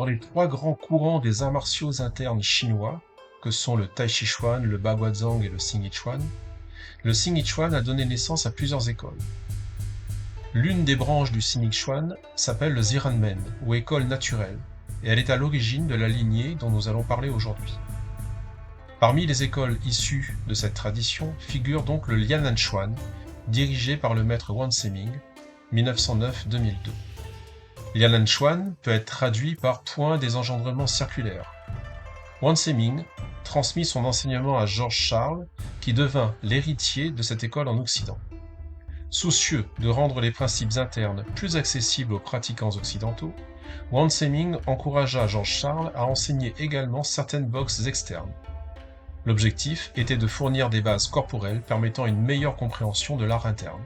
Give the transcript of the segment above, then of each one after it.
Dans les trois grands courants des arts martiaux internes chinois, que sont le Tai Chi Chuan, le Baguazhang et le Xing Yi Chuan, le Xing Yi Chuan a donné naissance à plusieurs écoles. L'une des branches du Xing Yi Chuan s'appelle le Ziranmen, ou école naturelle, et elle est à l'origine de la lignée dont nous allons parler aujourd'hui. Parmi les écoles issues de cette tradition figure donc le Lianan Chuan, dirigé par le maître Wang Seming, 1909-2002. Lianan Chuan peut être traduit par point des engendrements circulaires. Wang Seming transmit son enseignement à Georges Charles, qui devint l'héritier de cette école en Occident. Soucieux de rendre les principes internes plus accessibles aux pratiquants occidentaux, Wang Seming encouragea Georges Charles à enseigner également certaines boxes externes. L'objectif était de fournir des bases corporelles permettant une meilleure compréhension de l'art interne.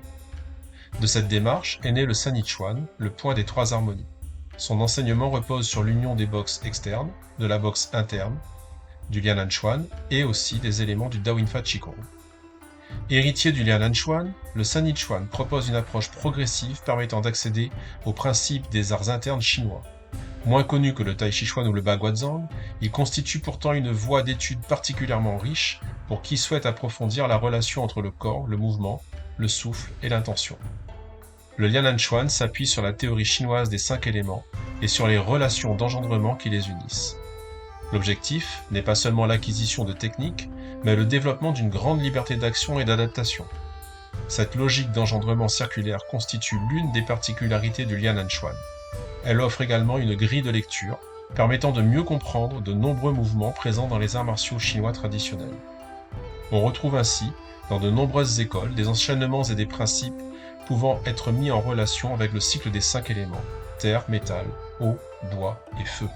De cette démarche est né le San Yi Chuan, le point des trois harmonies. Son enseignement repose sur l'union des boxes externes, de la boxe interne, du Lianan Chuan et aussi des éléments du Daoinfa Qigong. Héritier du Lianan Chuan, le San Yi Chuan propose une approche progressive permettant d'accéder aux principes des arts internes chinois. Moins connu que le Tai Chi Chuan ou le Baguazhang, il constitue pourtant une voie d'étude particulièrement riche pour qui souhaite approfondir la relation entre le corps, le mouvement, le souffle et l'intention. Le Lianan Chuan s'appuie sur la théorie chinoise des 5 éléments et sur les relations d'engendrement qui les unissent. L'objectif n'est pas seulement l'acquisition de techniques, mais le développement d'une grande liberté d'action et d'adaptation. Cette logique d'engendrement circulaire constitue l'une des particularités du Lianan Chuan. Elle offre également une grille de lecture, permettant de mieux comprendre de nombreux mouvements présents dans les arts martiaux chinois traditionnels. On retrouve ainsi, dans de nombreuses écoles, des enchaînements et des principes pouvant être mis en relation avec le cycle des 5 éléments, terre, métal, eau, bois et feu.